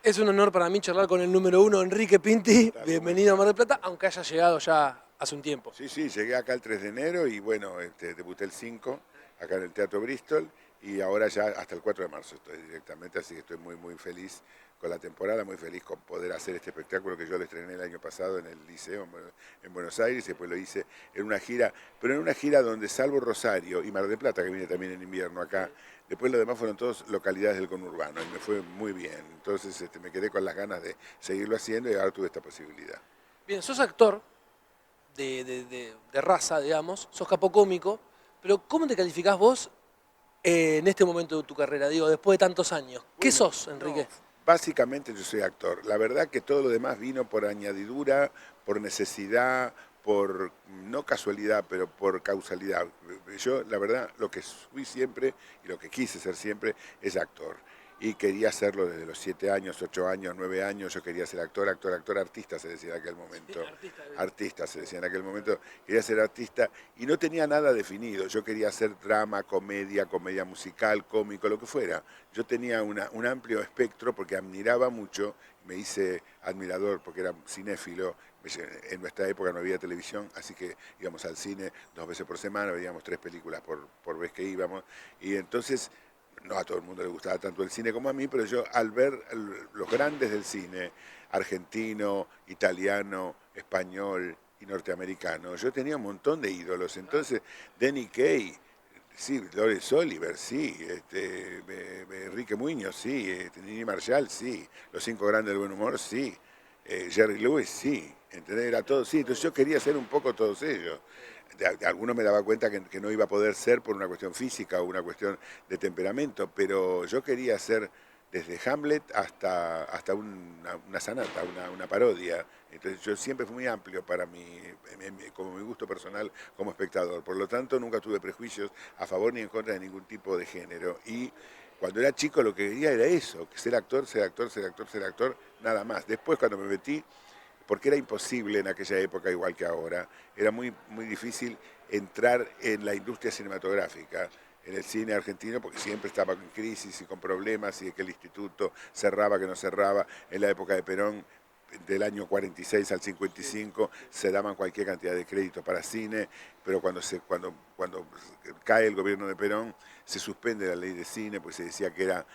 Es un honor para mí charlar con el número uno, Enrique Pinti. Bienvenido a Mar del Plata, aunque haya llegado ya hace un tiempo. Sí, sí, llegué acá el 3 de enero y bueno, debuté el 5 acá en el Teatro Bristol y ahora ya hasta el 4 de marzo estoy directamente, así que estoy muy muy feliz con la temporada, muy feliz con poder hacer este espectáculo que yo lo estrené el año pasado en el Liceo en Buenos Aires y después lo hice en una gira, pero en una gira donde salvo Rosario y Mar del Plata, que viene también en invierno acá, después lo demás fueron todas localidades del conurbano y me fue muy bien, entonces me quedé con las ganas de seguirlo haciendo y ahora tuve esta posibilidad. Bien, sos actor de raza, digamos, sos capocómico, pero ¿cómo te calificás vos en este momento de tu carrera? Digo, después de tantos años. ¿Qué Bueno, sos, no, Enrique? básicamente yo soy actor. La verdad que todo lo demás vino por añadidura, por necesidad, por no casualidad, pero por causalidad. Yo, la verdad, lo que fui siempre y lo que quise ser siempre es actor. Y quería hacerlo desde los 7 años, 8 años, 9 años. Yo quería ser actor, actor, actor, artista se decía en aquel Sí, momento. artista. Artista se decía en aquel momento. Quería ser artista y no tenía nada definido. Yo quería hacer drama, comedia, comedia musical, cómico, lo que fuera. Yo tenía un amplio espectro porque admiraba mucho, me hice admirador porque era cinéfilo, en nuestra época no había televisión, así que íbamos al cine 2 veces por semana, veíamos 3 películas por vez que íbamos, y entonces no a todo el mundo le gustaba tanto el cine como a mí, pero yo al ver los grandes del cine, argentino, italiano, español y norteamericano, yo tenía un montón de ídolos, entonces Danny Kaye, sí, Laurence Oliver, sí, Enrique Muñoz, sí, Nini Marshall, sí, Los Cinco Grandes del Buen Humor, sí, Jerry Lewis, sí, ¿entendés? Era todo, sí, entonces yo quería ser un poco todos ellos. De algunos me daba cuenta que no iba a poder ser por una cuestión física o una cuestión de temperamento, pero yo quería ser desde Hamlet hasta una sanata, una parodia. Entonces yo siempre fui muy amplio para mí, como mi gusto personal como espectador. Por lo tanto, nunca tuve prejuicios a favor ni en contra de ningún tipo de género. Y cuando era chico lo que quería era eso, que ser actor, ser actor, ser actor, ser actor, nada más. Después cuando me metí, porque era imposible en aquella época igual que ahora, era muy difícil entrar en la industria cinematográfica, en el cine argentino, porque siempre estaba en crisis y con problemas y que el instituto cerraba, que no cerraba. En la época de Perón, del año 46 al 55, se daban cualquier cantidad de créditos para cine, pero cuando cae el gobierno de Perón, se suspende la ley de cine, pues se decía que era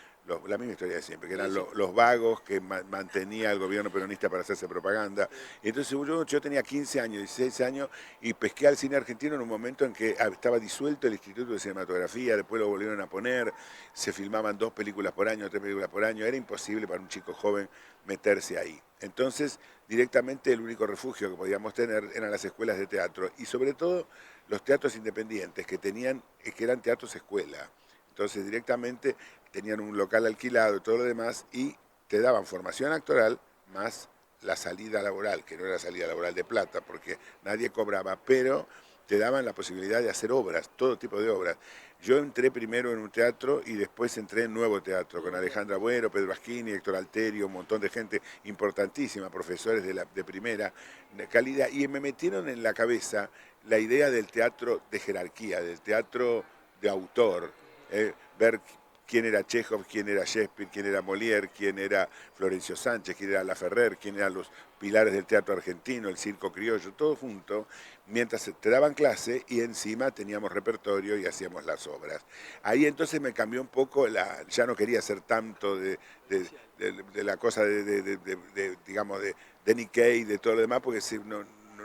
la misma historia de siempre, que Sí, eran sí. los vagos que mantenía el gobierno peronista para hacerse propaganda. Y entonces yo tenía 15 años, 16 años, y pesqué al cine argentino en un momento en que estaba disuelto el Instituto de Cinematografía, después lo volvieron a poner, se filmaban 2 películas por año, 3 películas por año, era imposible para un chico joven meterse ahí. Entonces, directamente el único refugio que podíamos tener eran las escuelas de teatro, y sobre todo los teatros independientes, que eran teatros escuela. Entonces directamente tenían un local alquilado y todo lo demás y te daban formación actoral más la salida laboral, que no era salida laboral de plata porque nadie cobraba, pero te daban la posibilidad de hacer obras, todo tipo de obras. Yo entré primero en un teatro y después entré en Nuevo Teatro con Alejandra Bueno, Pedro Asquini, Héctor Alterio, un montón de gente importantísima, profesores de primera calidad, y me metieron en la cabeza la idea del teatro de jerarquía, del teatro de autor, ver quién era Chekhov, quién era Shakespeare, quién era Molière, quién era Florencio Sánchez, quién era Laferrer, quién eran los pilares del teatro argentino, el circo criollo, todo junto, mientras te daban clase y encima teníamos repertorio y hacíamos las obras. Ahí entonces me cambió un poco, ya no quería hacer tanto de la cosa digamos, de Nikkei, de todo lo demás, porque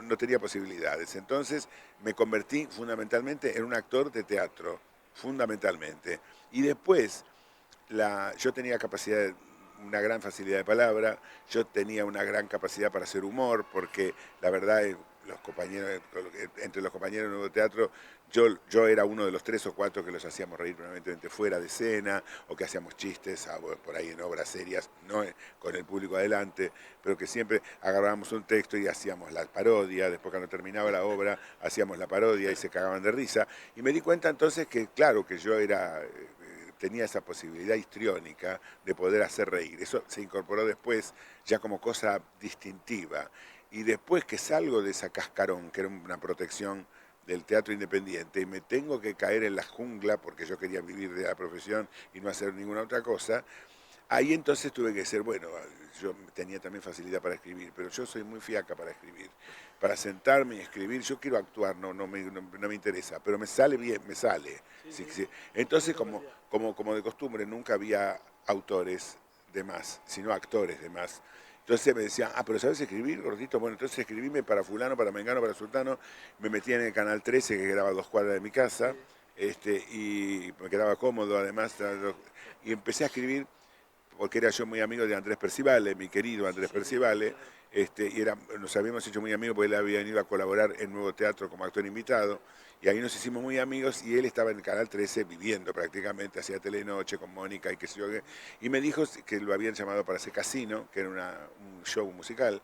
no tenía posibilidades. Entonces me convertí fundamentalmente en un actor de teatro, fundamentalmente. Y después, yo tenía una gran facilidad de palabra, yo tenía una gran capacidad para hacer humor, porque la verdad, entre los compañeros de nuevo teatro, yo era uno de los 3 o 4 que los hacíamos reír permanentemente fuera de escena, o que hacíamos chistes por ahí en obras serias, no con el público adelante, pero que siempre agarrábamos un texto y hacíamos la parodia, después cuando terminaba la obra hacíamos la parodia y se cagaban de risa, y me di cuenta entonces que claro, que yo tenía esa posibilidad histriónica de poder hacer reír. Eso se incorporó después ya como cosa distintiva. Y después que salgo de esa cascarón, que era una protección del teatro independiente, y me tengo que caer en la jungla, porque yo quería vivir de la profesión y no hacer ninguna otra cosa, Ahí entonces tuve que ser, bueno, yo tenía también facilidad para escribir, pero yo soy muy fiaca para escribir. Para sentarme y escribir, yo quiero actuar, no me interesa, pero me sale bien, me sale. Sí, Sí, sí. sí. Entonces, Mucha facilidad. como de costumbre, nunca había autores de más, sino actores de más. Entonces me decían, ah, pero ¿sabes escribir, gordito? Bueno, entonces escribime para fulano, para mengano, para sultano. Me metí en el Canal 13, que quedaba a 2 cuadras de mi casa, Sí. y me quedaba cómodo, además, y empecé a escribir porque era yo muy amigo de Andrés Percivale, mi querido Andrés Sí, Percivale, claro. nos habíamos hecho muy amigos porque él había venido a colaborar en Nuevo Teatro como actor invitado, y ahí nos hicimos muy amigos, y él estaba en el Canal 13 viviendo prácticamente, hacía telenoche con Mónica y qué sé yo qué, y me dijo que lo habían llamado para hacer Casino, que era un show musical,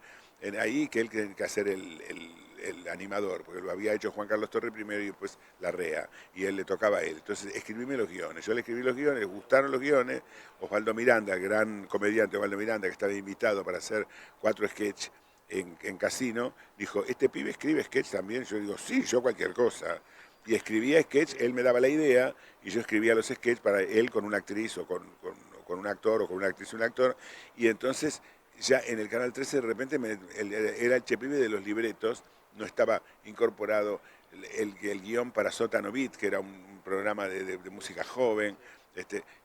ahí que él tenía que hacer el animador, porque lo había hecho Juan Carlos Torre primero y después Larrea, y él le tocaba a él. Entonces escribíme los guiones, yo le escribí los guiones, les gustaron los guiones. Osvaldo Miranda, el gran comediante Osvaldo Miranda, que estaba invitado para hacer 4 sketches en Casino, dijo, ¿este pibe escribe sketch también? Yo digo, sí, yo cualquier cosa. Y escribía sketch, él me daba la idea, y yo escribía los sketches para él con una actriz o con un actor, o con una actriz y un actor, y entonces ya en el Canal 13 de repente era el chepibe de los libretos, no estaba incorporado el guión para Sótano Beat, que era un programa de música joven.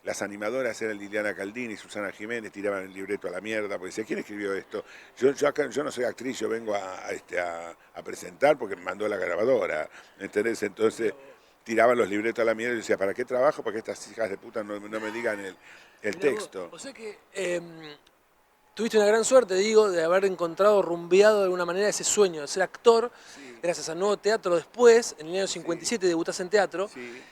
Las animadoras eran Liliana Caldini y Susana Jiménez, tiraban el libreto a la mierda, porque decía, ¿quién escribió esto? Yo no soy actriz, yo vengo a presentar porque me mandó la grabadora, ¿entendés? Entonces tiraban los libretos a la mierda y decía, ¿para qué trabajo? Para que estas hijas de puta no me digan el Mirá vos, texto. o sea que tuviste una gran suerte, digo, de haber encontrado, rumbeado de alguna manera ese sueño de ser actor, Sí, gracias al nuevo teatro después, en el año sí, 57 debutás en teatro, sí.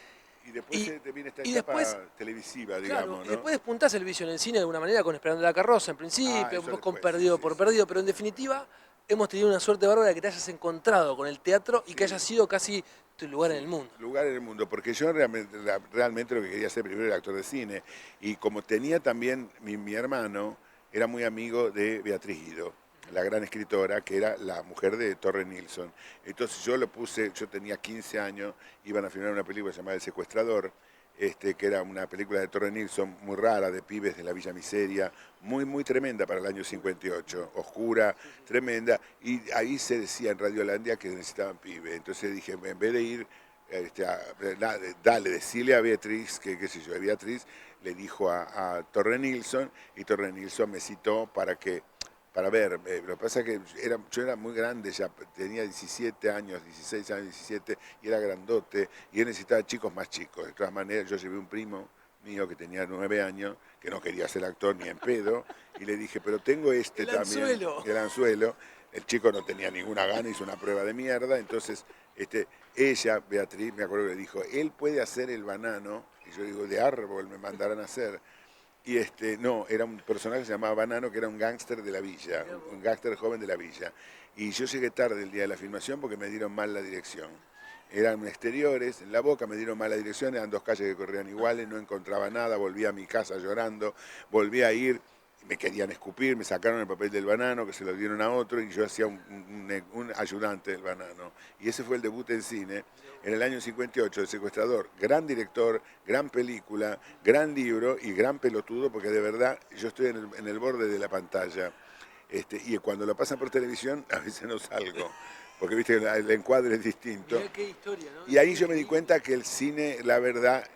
Y después y, te viene esta y después, etapa televisiva, claro, digamos, y ¿no? después despuntás el vicio en el cine de alguna manera con Esperando la Carroza en Ah, principio, eso después con después, sí, Perdido sí, por sí. Perdido, pero en definitiva hemos tenido una suerte bárbara de que te hayas encontrado con el teatro y que haya Sí. sido casi tu lugar en el Sí, mundo. lugar en el mundo, porque yo realmente lo que quería ser primero era actor de cine, y como tenía también mi hermano, era muy amigo de Beatriz Guido, la gran escritora, que era la mujer de Torre Nilsson. Entonces yo lo puse, yo tenía 15 años, iban a filmar una película llamada El Secuestrador, que era una película de Torre Nilsson muy rara, de pibes de la Villa Miseria, muy tremenda para el año 58, oscura, tremenda, y ahí se decía en Radiolandia que necesitaban pibes. Entonces dije, en vez de ir, dale, decirle a Beatriz, que qué sé yo, Beatriz le dijo a Torre Nilsson, y Torre Nilsson me citó para ver, lo que pasa es que yo era muy grande, ya tenía 17 años, 16 años, 17, y era grandote, y él necesitaba chicos más chicos. De todas maneras, yo llevé un primo mío que tenía 9 años, que no quería ser actor ni en pedo, y le dije, pero tengo El también, anzuelo. el anzuelo. El chico no tenía ninguna gana, hizo una prueba de mierda, entonces ella, Beatriz, me acuerdo que le dijo, él puede hacer el banano, y yo digo, de árbol me mandarán a hacer. Y no, era un personaje que se llamaba Banano, que era un gángster de la villa, Mirá vos. un gángster joven de la villa. Y yo llegué tarde el día de la filmación porque me dieron mal la dirección. Eran exteriores, en La Boca me dieron mal la dirección, eran 2 calles que corrían iguales, no encontraba nada, volví a mi casa llorando, volví a ir, me querían escupir, me sacaron el papel del banano, que se lo dieron a otro, y yo hacía un ayudante del banano. Y ese fue el debut en cine, en el año 58, El Secuestrador. Gran director, gran película, gran libro y gran pelotudo, porque de verdad yo estoy en el borde de la pantalla. Y cuando lo pasan por televisión, a veces no salgo, porque viste el encuadre es distinto. Mirá qué historia, ¿no? Y ahí Qué yo me di increíble. cuenta que el cine, la verdad,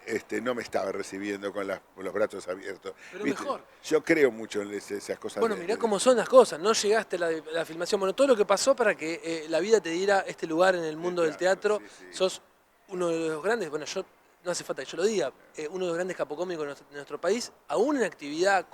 no me estaba recibiendo con los brazos abiertos. Pero ¿Viste? mejor. Yo creo mucho en esas cosas Bueno, mirá cómo son las cosas. No llegaste a la filmación. Bueno, todo lo que pasó para que la vida te diera este lugar en el del mundo del teatro. teatro. Sí, sí. Sos uno de los grandes, bueno, yo no hace falta que yo lo diga, uno de los grandes capocómicos de nuestro país, aún en actividad,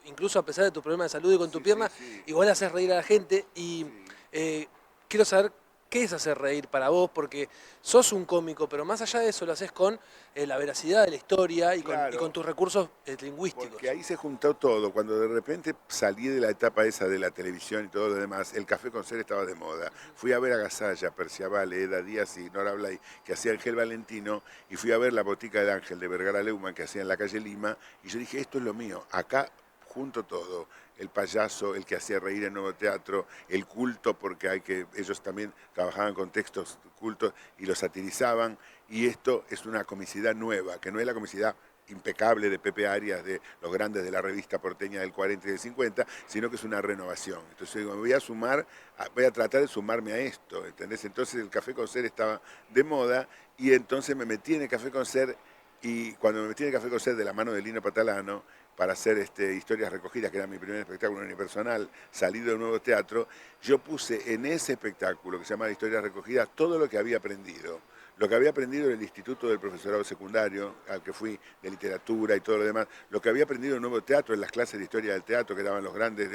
incluso a pesar de tus problemas de salud y con tu Sí, sí, pierna, sí. igual haces reír a la gente. Y Sí. quiero saber qué es hacer reír para vos, porque sos un cómico, pero más allá de eso lo haces con la veracidad de la historia y con Claro, tus recursos porque lingüísticos. ahí se juntó todo. Cuando de repente salí de la etapa esa de la televisión y todo lo demás, el café con ser estaba de moda. Fui a ver a Gasalla, Perciabale, Eda Díaz y Nora Blay, que hacía Ángel Valentino, y fui a ver La Botica del Ángel de Vergara Leumann, que hacía en la calle Lima, y yo dije, esto es lo mío, acá junto todo, el payaso, el que hacía reír en Nuevo Teatro, el culto, porque ellos también trabajaban con textos cultos y los satirizaban, y esto es una comicidad nueva, que no es la comicidad impecable de Pepe Arias, de los grandes de la revista porteña del 40 y del 50, sino que es una renovación. Entonces digo, me voy a sumar, voy a tratar de sumarme a esto, ¿entendés? Entonces el Café con Ser estaba de moda y entonces me metí en el Café con Ser y cuando me metí en el Café con Ser de la mano de Lino Patalano para hacer historias recogidas, que era mi primer espectáculo unipersonal, salido del nuevo teatro, yo puse en ese espectáculo que se llama Historias recogidas todo lo que había aprendido. Lo que había aprendido en el Instituto del Profesorado Secundario, al que fui, de literatura y todo lo demás, lo que había aprendido en el Nuevo Teatro, en las clases de historia del teatro que daban los grandes,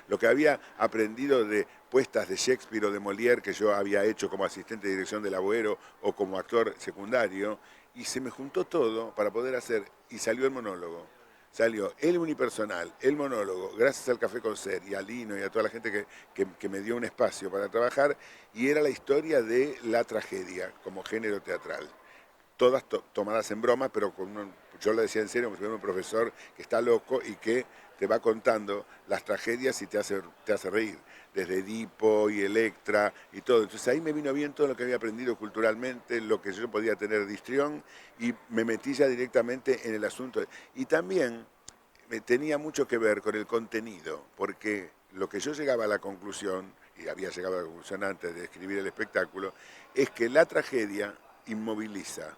lo que había aprendido de puestas de Shakespeare o de Molière, que yo había hecho como asistente de dirección del Agüero o como actor secundario, y se me juntó todo para poder hacer, y salió el monólogo. Salió el unipersonal, el monólogo, gracias al Café con Ser y a Lino y a toda la gente que me dio un espacio para trabajar, y era la historia de la tragedia como género teatral. Todas tomadas en broma, pero yo lo decía en serio, como si fuera un profesor que está loco y que te va contando las tragedias y te hace reír, desde Edipo y Electra y todo. Entonces ahí me vino bien todo lo que había aprendido culturalmente, lo que yo podía tener de histrión, y me metí ya directamente en el asunto. Y también tenía mucho que ver con el contenido, porque lo que yo llegaba a la conclusión, y había llegado a la conclusión antes de escribir el espectáculo, es que la tragedia inmoviliza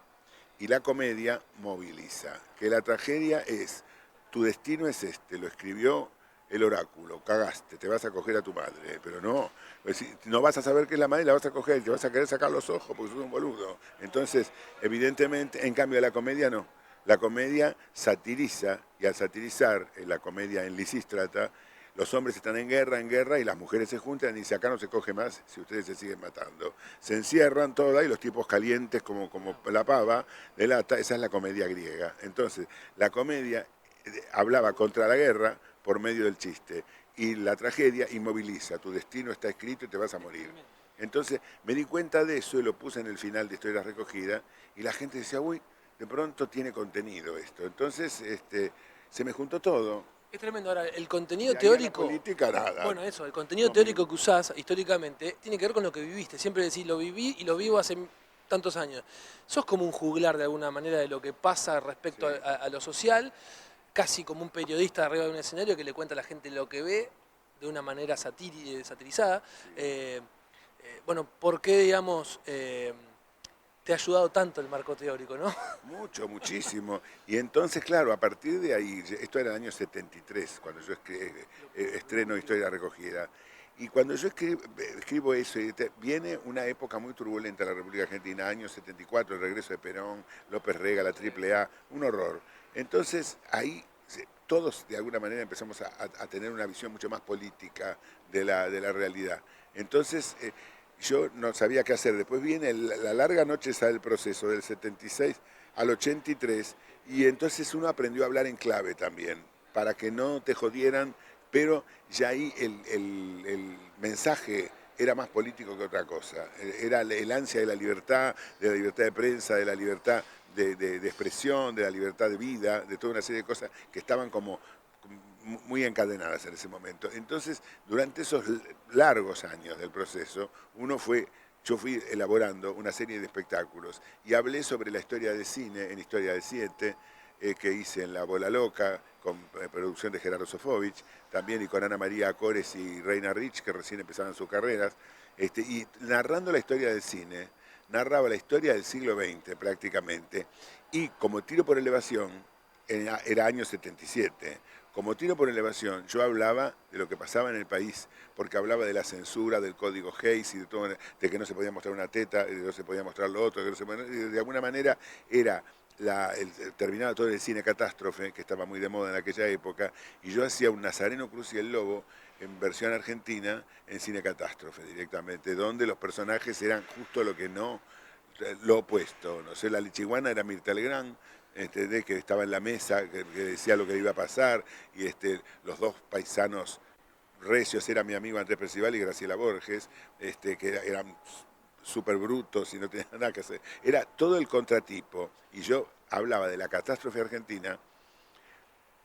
y la comedia moviliza. Que la tragedia es, tu destino es este, lo escribió el oráculo, cagaste, te vas a coger a tu madre, pero no, no vas a saber que es la madre y la vas a coger, te vas a querer sacar los ojos porque sos un boludo. Entonces, evidentemente, en cambio la comedia no. La comedia satiriza, y al satirizar, la comedia en Lisístrata, los hombres están en guerra, y las mujeres se juntan y dicen, acá no se coge más si ustedes se siguen matando. Se encierran todas y los tipos calientes como la pava de lata, esa es la comedia griega. Entonces, la comedia hablaba contra la guerra por medio del chiste, y la tragedia inmoviliza, tu destino está escrito y te vas a morir. Entonces, me di cuenta de eso y lo puse en el final de Historias Recogidas, y la gente decía, uy, de pronto tiene contenido esto. Entonces, se me juntó todo. Es tremendo. Ahora, el contenido Y ahí a la teórico... política nada. Bueno, eso, el contenido No, teórico que usás históricamente tiene que ver con lo que viviste. Siempre decís, lo viví y lo vivo hace tantos años. Sos como un juglar de alguna manera de lo que pasa respecto sí. a lo social, casi como un periodista arriba de un escenario que le cuenta a la gente lo que ve de una manera satirizada. Sí. Bueno, ¿por qué, digamos, te ha ayudado tanto el marco teórico, no? Mucho, muchísimo. Y entonces, claro, a partir de ahí, esto era el año 73, cuando yo estreno Historia Recogida. Y cuando yo escribo eso, viene una época muy turbulenta en la República Argentina, año 74, el regreso de Perón, López Rega, la AAA, un horror. Entonces, ahí todos de alguna manera empezamos a tener una visión mucho más política de la realidad. Entonces, yo no sabía qué hacer. Después viene la larga noche esa del proceso, del 76 al 83, y entonces uno aprendió a hablar en clave también, para que no te jodieran, pero ya ahí el mensaje era más político que otra cosa. Era el ansia de la libertad de prensa, de la libertad de expresión, de la libertad de vida, de toda una serie de cosas que estaban como muy encadenadas en ese momento. Entonces, durante esos largos años del proceso, yo fui elaborando una serie de espectáculos y hablé sobre la historia del cine en Historia del 7, que hice en La Bola Loca, con producción de Gerardo Sofovich, también y con Ana María Acores y Reina Rich, que recién empezaban sus carreras, y narrando la historia del cine, narraba la historia del siglo XX prácticamente, y como tiro por elevación, era año 77, como tiro por elevación, yo hablaba de lo que pasaba en el país, porque hablaba de la censura, del código Hayes y de todo, de que no se podía mostrar una teta, de que no se podía mostrar lo otro, de alguna manera era terminaba todo el cine catástrofe, que estaba muy de moda en aquella época, y yo hacía un Nazareno Cruz y el Lobo en versión argentina, en cine catástrofe directamente, donde los personajes eran justo lo opuesto. No sé, la lichiguana era Mirta Legrand, que estaba en la mesa, que decía lo que iba a pasar, y los dos paisanos recios eran mi amigo Andrés Percival y Graciela Borges, que eran súper brutos y no tenían nada que hacer. Era todo el contratipo, y yo hablaba de la catástrofe argentina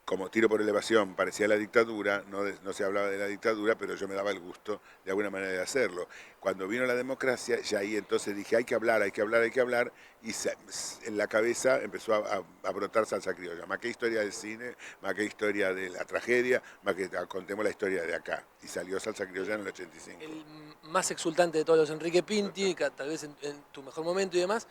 como tiro por elevación parecía la dictadura, no se hablaba de la dictadura, pero yo me daba el gusto de alguna manera de hacerlo. Cuando vino la democracia, ya ahí entonces dije, hay que hablar, hay que hablar, hay que hablar, y en la cabeza empezó a brotar salsa criolla. Más que historia del cine, más que historia de la tragedia, más que contemos la historia de acá. Y salió salsa criolla en el 85. El más exultante de todos los Enrique Pinti, tal vez en tu mejor momento y demás.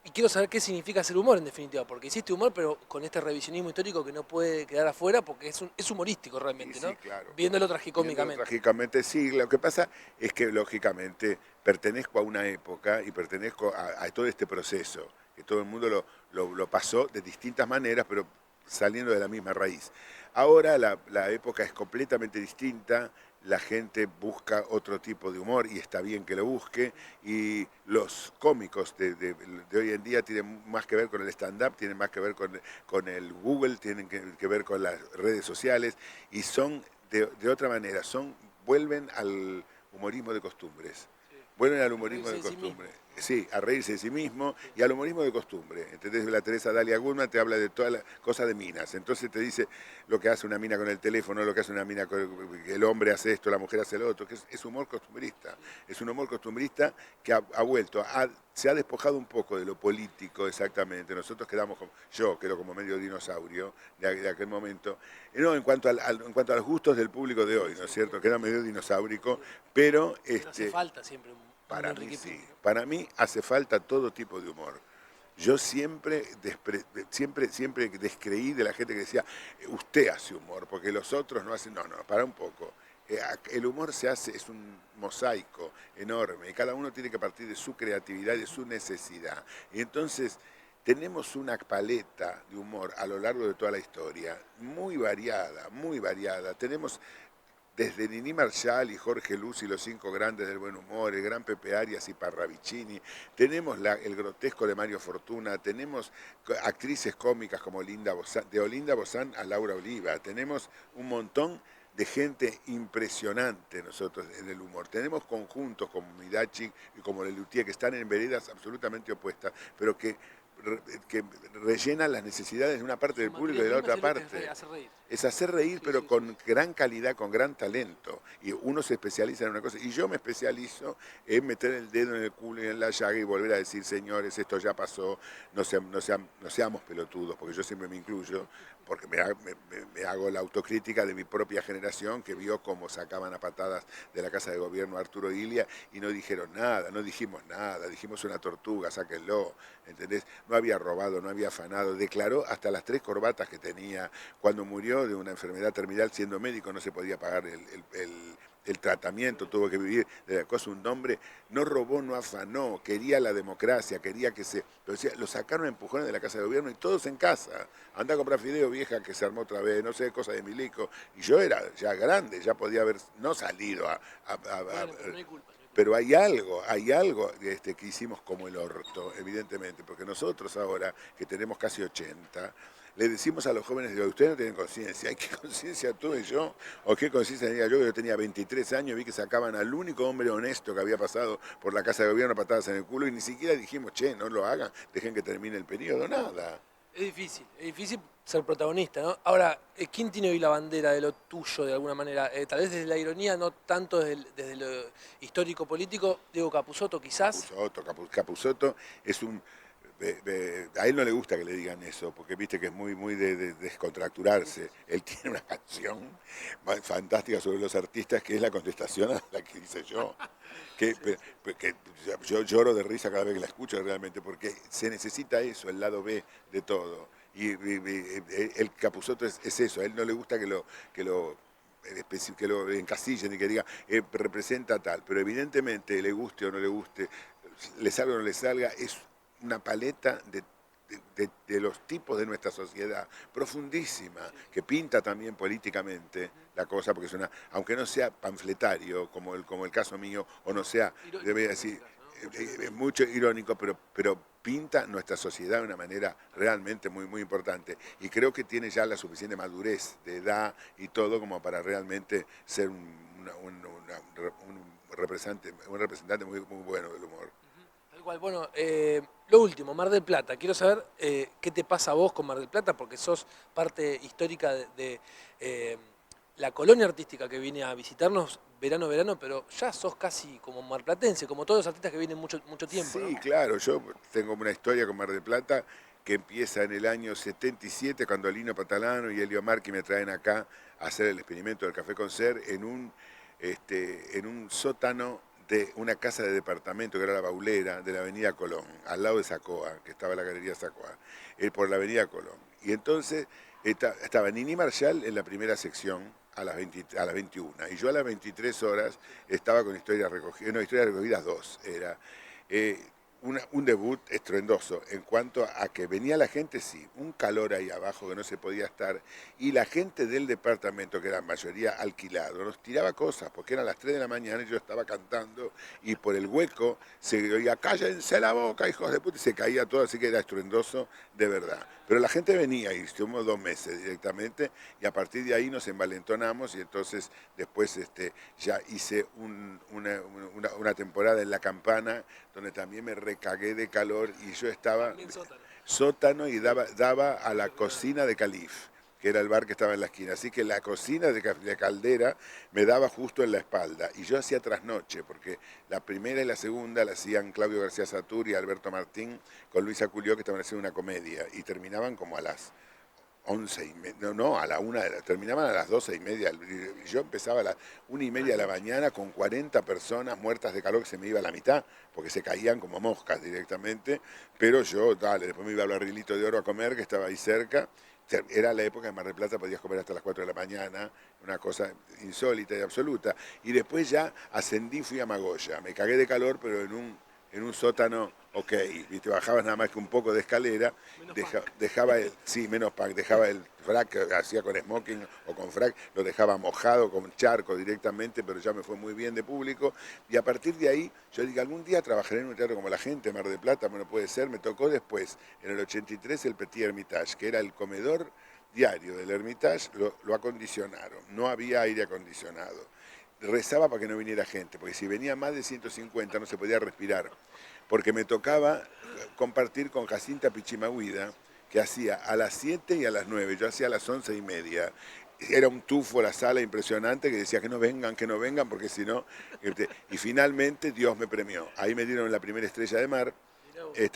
Y quiero saber qué significa hacer humor en definitiva, porque hiciste humor, pero con este revisionismo histórico que no puede quedar afuera, porque es humorístico realmente, Sí, ¿no? claro. Viéndolo Viéndolo tragicómicamente. trágicamente, sí. Lo que pasa es que, lógicamente, pertenezco a una época y pertenezco a todo este proceso, que todo el mundo lo pasó de distintas maneras, pero saliendo de la misma raíz. Ahora la época es completamente distinta, la gente busca otro tipo de humor y está bien que lo busque, y los cómicos de hoy en día tienen más que ver con el stand-up, tienen más que ver con el Google, tienen que ver con las redes sociales, y son de otra manera, vuelven al humorismo de costumbres. Sí. Vuelven al A humorismo reírse de de sí costumbre. mismo. Sí, a reírse de sí mismo Sí. y al humorismo de costumbre. ¿Entendés? La Teresa Dalia Goodman te habla de todas las cosas de minas. Entonces te dice lo que hace una mina con el teléfono, lo que hace una mina con el hombre hace esto, la mujer hace lo otro, que es humor costumbrista. Sí. Es un humor costumbrista que ha vuelto, se ha despojado un poco de lo político exactamente. Nosotros yo quedo como medio dinosaurio de aquel momento. No, en cuanto a los gustos del público de hoy, ¿no es cierto? Queda medio dinosaurico, pero Pero hace falta siempre un para mí Enrique sí. Pinti, ¿no? Para mí hace falta todo tipo de humor. Yo siempre descreí de la gente que decía, usted hace humor, porque los otros no hacen. No, no, para un poco. El humor se hace, es un mosaico enorme, y cada uno tiene que partir de su creatividad y de su necesidad. Y entonces tenemos una paleta de humor a lo largo de toda la historia, muy variada, muy variada. Tenemos desde Nini Marshall y Jorge Luz y los cinco grandes del buen humor, el gran Pepe Arias y Parravicini, tenemos el grotesco de Mario Fortuna, tenemos actrices cómicas como de Olinda Bozán a Laura Oliva, tenemos un montón de gente impresionante nosotros en el humor. Tenemos conjuntos como Midachi y como Lelutier que están en veredas absolutamente opuestas, pero que rellenan las necesidades de una parte Su del público y materia de la prima otra es parte. hacer reír. Es hacer reír, Sí, pero sí, sí, con sí. gran calidad, con gran talento. Y uno se especializa en una cosa. Y yo me especializo en meter el dedo en el culo y en la llaga y volver a decir, señores, esto ya pasó, no seamos pelotudos, porque yo siempre me incluyo, porque me hago la autocrítica de mi propia generación, que vio cómo sacaban a patadas de la Casa de Gobierno a Arturo Illia y no dijeron nada, no dijimos nada, dijimos una tortuga, sáquenlo, ¿entendés? No había robado, no había afanado, declaró hasta las 3 corbatas que tenía. Cuando murió de una enfermedad terminal, siendo médico, no se podía pagar el tratamiento, tuvo que vivir de la cosa. Un hombre no robó, no afanó, quería la democracia, quería que lo sacaron a empujones de la Casa de Gobierno y todos en casa. Anda a comprar fideo, vieja, que se armó otra vez, no sé, cosa de Milico. Y yo era ya grande, ya podía haber no salido Bueno, pero no hay culpa, no hay culpa. pero hay algo que hicimos como el orto, evidentemente, porque nosotros ahora, que tenemos casi 80, le decimos a los jóvenes, digo, ustedes no tienen conciencia, ¿qué conciencia tuve yo? ¿O qué conciencia tenía yo? Yo tenía 23 años, vi que sacaban al único hombre honesto que había pasado por la Casa de Gobierno patadas en el culo, y ni siquiera dijimos, che, no lo hagan, dejen que termine el periodo, nada. Es difícil ser protagonista, ¿no? Ahora, ¿quién tiene hoy la bandera de lo tuyo de alguna manera? Tal vez desde la ironía, no tanto desde lo histórico-político. Diego Capusotto, quizás. Capusotto es a él no le gusta que le digan eso, porque viste que es muy de Sí, sí, descontracturarse. sí. Él tiene una canción fantástica sobre los artistas que es la contestación a la que hice yo. Que, Sí, sí. que yo lloro de risa cada vez que la escucho realmente, porque se necesita eso, el lado B de todo. El Capusotto es eso, a él no le gusta que lo encasillen y que diga representa tal, pero evidentemente le guste o no le guste, le salga o no le salga, es una paleta de los tipos de nuestra sociedad profundísima, Sí, sí. que pinta también políticamente Ujú. la cosa, porque aunque no sea panfletario como el caso mío, o no sea, Irónico debe en ese decir, caso, ¿no? Mucho ironismo. mucho irónico, pero pinta nuestra sociedad de una manera realmente muy importante. Y creo que tiene ya la suficiente madurez de edad y todo como para realmente ser un representante muy bueno del humor. Ujú. Tal cual. Bueno, lo último, Mar del Plata. Quiero saber qué te pasa a vos con Mar del Plata, porque sos parte histórica de, la colonia artística que viene a visitarnos verano, pero ya sos casi como marplatense, como todos los artistas que vienen mucho tiempo, ¿no? Sí, claro, yo tengo una historia con Mar del Plata que empieza en el año 77, cuando Lino Patalano y Elio Marchi me traen acá a hacer el experimento del Café Concert en un sótano de una casa de departamento que era la Baulera de la Avenida Colón, al lado de Sacoa, que estaba la Galería Sacoa, por la Avenida Colón. Y entonces estaba Nini Marshall en la primera sección a las 21, y yo a las 23 horas estaba con Historias Recogidas, no, Historias Recogidas 2 era. eh, un debut estruendoso en cuanto a que venía la gente, sí, un calor ahí abajo que no se podía estar, y la gente del departamento, que era la mayoría alquilado, nos tiraba cosas, porque eran las 3 de la mañana y yo estaba cantando, y por el hueco se oía, cállense la boca, hijos de puta, y se caía todo, así que era estruendoso de verdad. Pero la gente venía y estuvimos 2 meses directamente, y a partir de ahí nos envalentonamos, y entonces después ya hice una temporada en La Campana, donde también me recagué de calor y yo estaba También sótano. sótano y daba a la cocina de Calif, que era el bar que estaba en la esquina. Así que la cocina de Caldera me daba justo en la espalda. Y yo hacía trasnoche, porque la primera y la segunda la hacían Claudio García Satur y Alberto Martín con Luisa Culió, que estaban haciendo una comedia. Y terminaban como a las 11:30, no, a la 1, terminaban a las 12:30. Yo empezaba a las 1:30 de la mañana con 40 personas muertas de calor, que se me iba a la mitad, porque se caían como moscas directamente. Pero yo, dale, después me iba al Barrilito de Oro a comer, que estaba ahí cerca. Era la época de Mar del Plata, podías comer hasta las 4 de la mañana, una cosa insólita y absoluta. Y después ya ascendí, fui a Magoya. Me cagué de calor, pero en un sótano, ok, ¿viste? Bajabas nada más que un poco de escalera, dejaba sí, menos punk, dejaba el frac que hacía con smoking o con frac, lo dejaba mojado con charco directamente, pero ya me fue muy bien de público. Y a partir de ahí, yo dije, algún día trabajaré en un teatro como la gente, Mar del Plata, bueno, puede ser. Me tocó después, en el 83, el Petit Hermitage, que era el comedor diario del Hermitage, lo acondicionaron, no había aire acondicionado. Rezaba para que no viniera gente, porque si venía más de 150 no se podía respirar, porque me tocaba compartir con Jacinta Pichimahuida, que hacía a las 7 y a las 9, yo hacía a las 11:30. Era un tufo la sala impresionante, que decía que no vengan, porque si no... Y finalmente Dios me premió. Ahí me dieron la primera estrella de mar,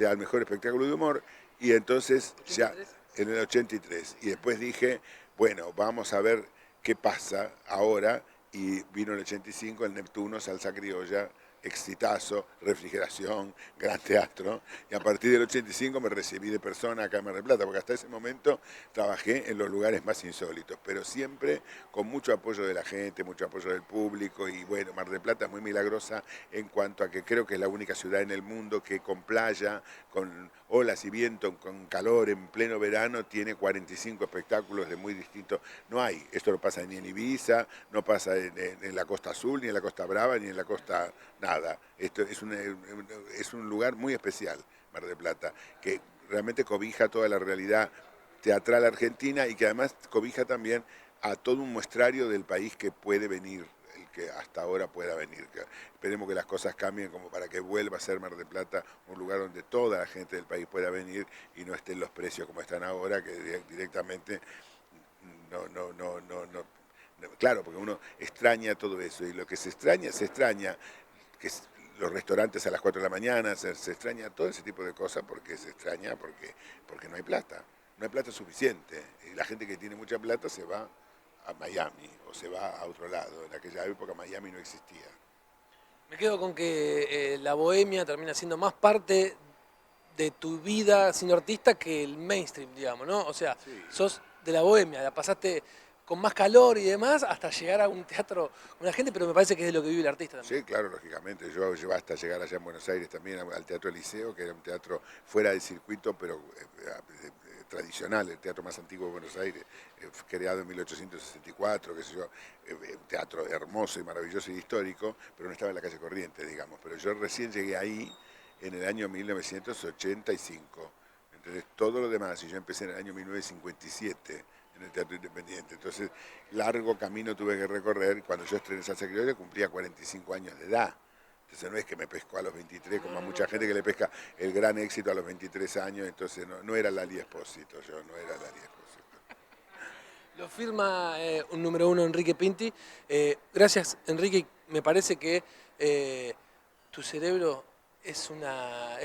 al mejor espectáculo de humor, y entonces ya 83. en el 83. Y después dije, bueno, vamos a ver qué pasa ahora, y vino el 85, el Neptuno, salsa criolla, exitazo, refrigeración, gran teatro, y a partir del 85 me recibí de persona acá en Mar del Plata, porque hasta ese momento trabajé en los lugares más insólitos, pero siempre con mucho apoyo de la gente, mucho apoyo del público, y bueno, Mar del Plata es muy milagrosa en cuanto a que creo que es la única ciudad en el mundo que con playa, con olas y viento, con calor en pleno verano, tiene 45 espectáculos de muy distintos. No hay, esto no pasa ni en Ibiza, no pasa en la Costa Azul, ni en la Costa Brava, ni en la Costa nada. Esto es un lugar muy especial, Mar del Plata, que realmente cobija toda la realidad teatral argentina, y que además cobija también a todo un muestrario del país que puede venir, el que hasta ahora pueda venir. Esperemos que las cosas cambien como para que vuelva a ser Mar del Plata un lugar donde toda la gente del país pueda venir y no estén los precios como están ahora, que directamente no. Claro, porque uno extraña todo eso, y lo que se extraña, que los restaurantes a las 4 de la mañana, se extraña todo ese tipo de cosas, porque se extraña porque no hay plata, no hay plata suficiente, y la gente que tiene mucha plata se va a Miami o se va a otro lado. En aquella época Miami no existía. Me quedo con que la bohemia termina siendo más parte de tu vida siendo artista que el mainstream, digamos, ¿no? O sea, Sí, sos de la bohemia, la pasaste con más calor y demás hasta llegar a un teatro con la gente, pero me parece que es de lo que vive el artista también. sí, claro, lógicamente. Yo hasta llegar allá en Buenos Aires también al Teatro Liceo, que era un teatro fuera del circuito, pero tradicional, el teatro más antiguo de Buenos Aires, creado en 1864, qué sé yo, un teatro hermoso y maravilloso y histórico, pero no estaba en la calle Corrientes, digamos. Pero yo recién llegué ahí en el año 1985. Entonces, todo lo demás, y yo empecé en el año 1957 en el Teatro Independiente. Entonces, largo camino tuve que recorrer. Cuando yo estrené Salsa Criolla cumplía 45 años de edad. Entonces no es que me pescó a los 23, como a mucha gente que le pesca el gran éxito a los 23 años, entonces no era Lali Espósito, yo no era Lali Espósito. Lo firma un número uno, Enrique Pinti. Gracias, Enrique. Me parece que tu cerebro es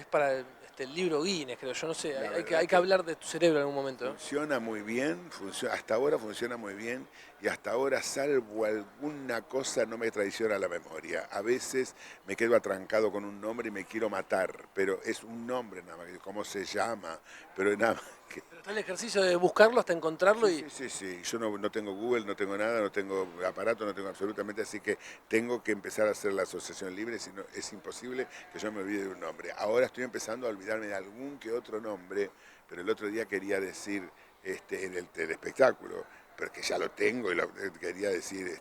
para el libro Guinness, creo. Yo no sé, La hay verdad que hablar de tu cerebro en algún momento, ¿no? funciona muy bien, hasta ahora funciona muy bien y hasta ahora, salvo alguna cosa, no me traiciona la memoria. A veces me quedo atrancado con un nombre y me quiero matar, pero es un nombre nada más, cómo se llama, pero nada más que... Pero está el ejercicio de buscarlo hasta encontrarlo Sí, y sí, sí, sí. Yo no tengo Google, no tengo nada, no tengo aparato, no tengo absolutamente, así que tengo que empezar a hacer la asociación libre, si no es imposible que yo me olvide de un nombre. Ahora estoy empezando a olvidarme de algún que otro nombre, pero el otro día quería decir en el telespectáculo, pero que ya lo tengo, y quería decir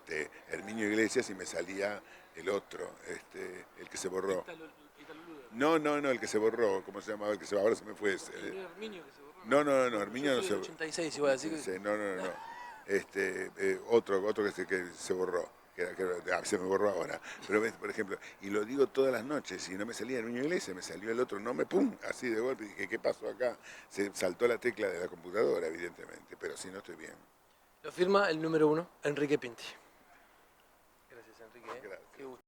Herminio Iglesias y me salía el otro, el que se borró. No, el que se borró, ¿cómo se llamaba? El que se ahora se me fue. Herminio que se borró. No, Yo Herminio no soy se del borró. 86 igual, así que... Sí, no. Otro que se borró, se me borró ahora. Pero ves, por ejemplo, y lo digo todas las noches, y no me salía el niño Iglesias, me salió el otro nombre, ¡pum! Así de golpe, y dije, ¿qué pasó acá? Se saltó la tecla de la computadora, evidentemente, pero si no estoy bien. Lo firma el número uno, Enrique Pinti. Gracias, Enrique. Qué Gracias. gusto.